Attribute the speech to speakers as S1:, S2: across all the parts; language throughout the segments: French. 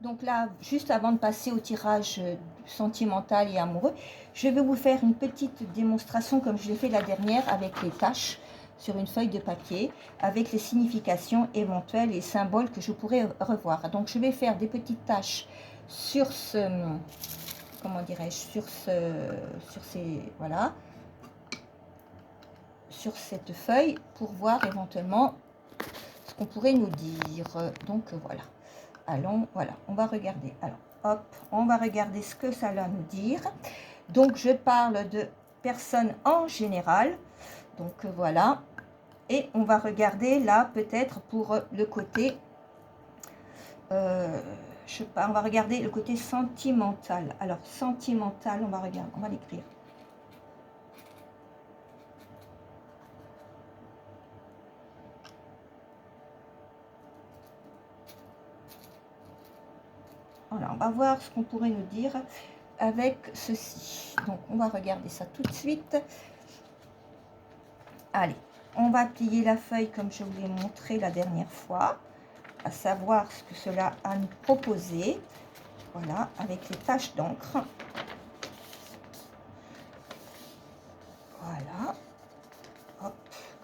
S1: Donc là, juste avant de passer au tirage sentimental et amoureux, je vais vous faire une petite démonstration comme je l'ai fait la dernière avec les taches sur une feuille de papier, avec les significations éventuelles et symboles que je pourrais revoir. Donc je vais faire des petites taches sur ce, comment dirais-je, sur ces, voilà, sur cette feuille pour voir éventuellement ce qu'on pourrait nous dire. Donc voilà. Allons, voilà, on va regarder. Alors, hop, on va regarder ce que ça va nous dire. Donc, je parle de personnes en général. Donc, voilà. Et on va regarder là, peut-être pour le côté, je sais pas, on va regarder le côté sentimental. Alors, sentimental, on va regarder, on va l'écrire. Voilà, on va voir ce qu'on pourrait nous dire avec ceci. Donc, on va regarder ça tout de suite. Allez, on va plier la feuille comme je vous l'ai montré la dernière fois, à savoir ce que cela a nous proposé. Voilà, avec les taches d'encre. Voilà. Hop,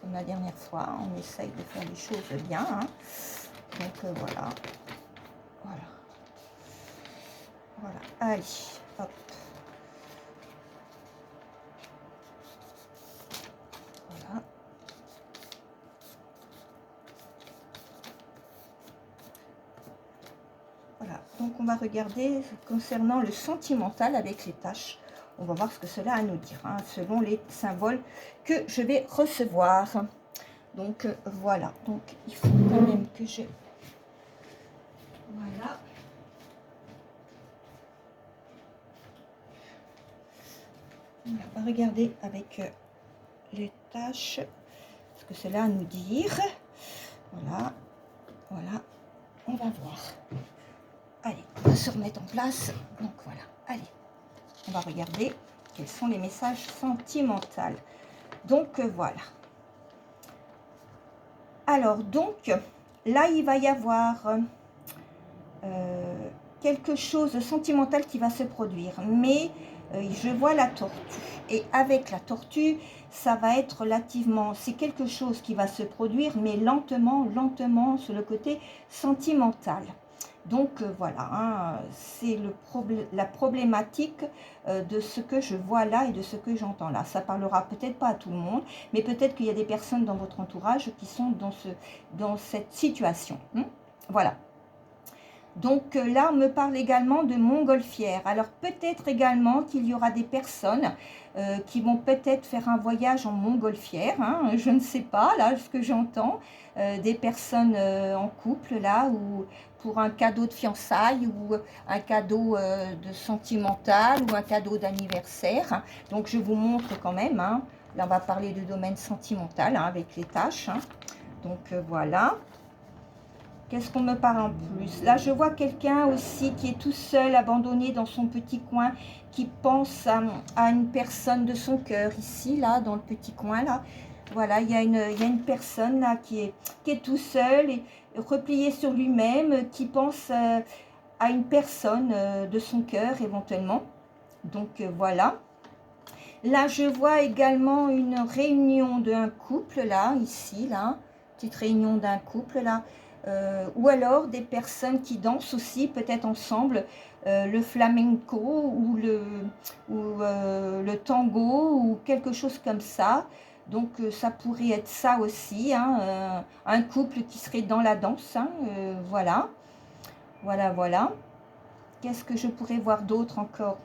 S1: comme la dernière fois, on essaye de faire les choses bien. Hein. Donc voilà. Voilà. Voilà. Allez, hop. Voilà. Voilà. Donc on va regarder concernant le sentimental avec les taches. On va voir ce que cela a à nous dire, hein, selon les symboles que je vais recevoir. Donc voilà, donc il faut quand même que je... Voilà. On va regarder avec les tâches ce que cela a à nous dire. Voilà, voilà, on va voir. Allez, on va se remettre en place. Donc voilà, allez, on va regarder quels sont les messages sentimentaux. Donc voilà. Alors donc, là il va y avoir quelque chose de sentimental qui va se produire, mais je vois la tortue, et avec la tortue ça va être relativement, c'est quelque chose qui va se produire mais lentement, lentement sur le côté sentimental. Donc voilà, hein, c'est la problématique de ce que je vois là et de ce que j'entends là. Ça parlera peut-être pas à tout le monde, mais peut-être qu'il y a des personnes dans votre entourage qui sont dans cette situation. Voilà. Donc là, on me parle également de montgolfière. Alors peut-être également qu'il y aura des personnes qui vont peut-être faire un voyage en montgolfière. Hein, je ne sais pas, là, ce que j'entends. Des personnes en couple, là, ou pour un cadeau de fiançailles, ou un cadeau de sentimental, ou un cadeau d'anniversaire. Donc je vous montre quand même. Hein. Là, on va parler du domaine sentimental, hein, avec les tâches. Hein. Donc voilà. Qu'est-ce qu'on me parle en plus? Là, je vois quelqu'un aussi qui est tout seul, abandonné dans son petit coin, qui pense à une personne de son cœur, ici, là, dans le petit coin, là. Voilà, il y a une personne, là, qui est tout seul, et replié sur lui-même, qui pense à une personne de son cœur, éventuellement. Donc, voilà. Là, je vois également une réunion d'un couple, là, ici, là. Petite réunion d'un couple, là. Ou alors des personnes qui dansent aussi, peut-être ensemble, le flamenco ou le tango ou quelque chose comme ça. Donc ça pourrait être ça aussi, hein, un couple qui serait dans la danse, hein, voilà. Voilà, voilà. Qu'est-ce que je pourrais voir d'autre encore?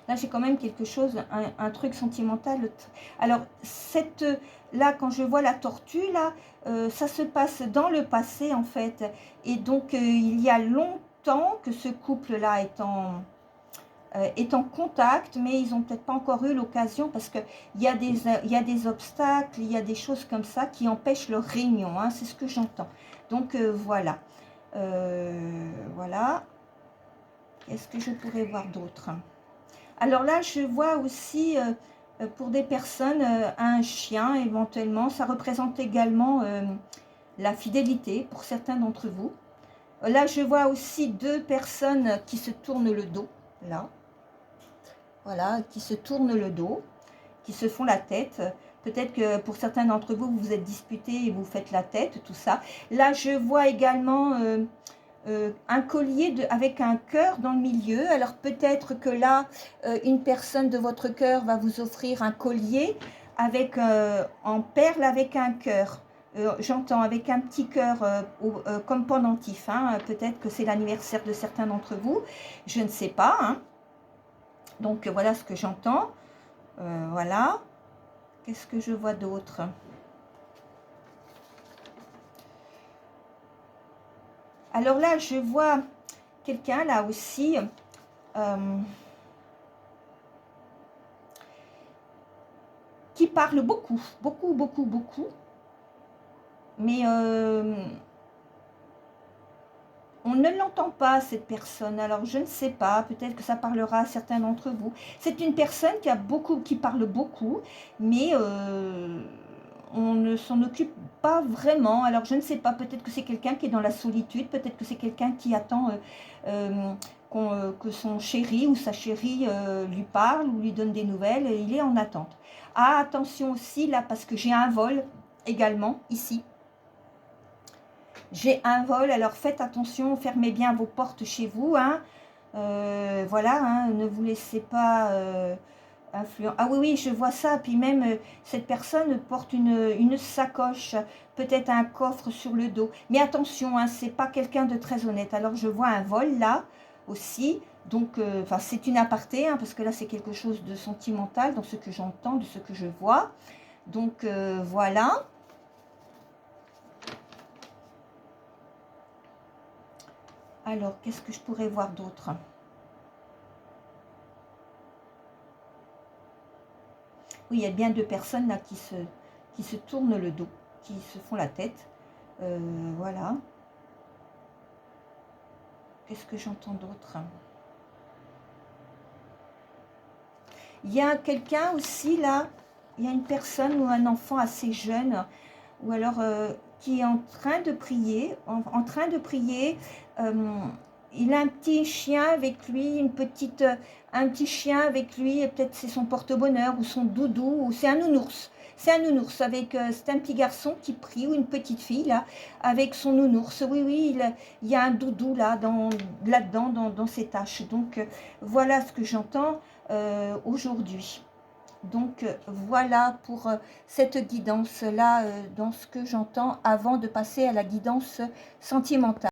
S1: Là, j'ai quand même quelque chose, un truc sentimental. Alors, là, quand je vois la tortue, là, ça se passe dans le passé, en fait. Et donc, il y a longtemps que ce couple-là est en contact, mais ils n'ont peut-être pas encore eu l'occasion parce qu'il y a des obstacles, il y a des choses comme ça qui empêchent leur réunion. Hein, c'est ce que j'entends. Donc, voilà. Voilà. Qu'est-ce que je pourrais voir d'autre ? Alors là, je vois aussi pour des personnes un chien éventuellement. Ça représente également la fidélité pour certains d'entre vous. Là, je vois aussi deux personnes qui se tournent le dos, là. Voilà, qui se tournent le dos, qui se font la tête. Peut-être que pour certains d'entre vous, vous vous êtes disputés et vous faites la tête, tout ça. Là, je vois également un collier avec un cœur dans le milieu. Alors peut-être que là, une personne de votre cœur va vous offrir un collier avec en perles avec un cœur. J'entends avec un petit cœur comme pendentif. Hein. Peut-être que c'est l'anniversaire de certains d'entre vous. Je ne sais pas. Hein. Donc voilà ce que j'entends. Voilà. Qu'est-ce que je vois d'autre? Alors là, je vois quelqu'un là aussi qui parle beaucoup, beaucoup. Mais on ne l'entend pas, cette personne. Alors, je ne sais pas, peut-être que ça parlera à certains d'entre vous. C'est une personne qui parle beaucoup, mais on ne s'en occupe pas vraiment. Alors, je ne sais pas, peut-être que c'est quelqu'un qui est dans la solitude, peut-être que c'est quelqu'un qui attend que son chéri ou sa chérie lui parle ou lui donne des nouvelles, et il est en attente. Ah, attention aussi, là, parce que j'ai un vol également, ici. J'ai un vol, alors faites attention, fermez bien vos portes chez vous. Hein. Voilà, hein, ne vous laissez pas influencer. Ah oui, oui, je vois ça. Puis même, cette personne porte une sacoche, peut-être un coffre sur le dos. Mais attention, hein, c'est pas quelqu'un de très honnête. Alors, je vois un vol là aussi. Donc, enfin, c'est une aparté, hein, parce que là, c'est quelque chose de sentimental dans ce que j'entends, de ce que je vois. Donc, voilà. Alors, qu'est-ce que je pourrais voir d'autre? Oui, il y a bien deux personnes là qui se tournent le dos, qui se font la tête. Voilà. Qu'est-ce que j'entends d'autre? Il y a quelqu'un aussi là, il y a une personne ou un enfant assez jeune, ou alors qui est en train de prier, en train de prier. Il a un petit chien avec lui, un petit chien avec lui, et peut-être c'est son porte-bonheur ou son doudou, ou c'est un nounours. C'est un nounours, c'est un petit garçon qui prie, ou une petite fille là, avec son nounours. Oui, oui, il y a un doudou là-dedans, dans ses tâches. Donc voilà ce que j'entends aujourd'hui. Donc voilà pour cette guidance-là, dans ce que j'entends, avant de passer à la guidance sentimentale.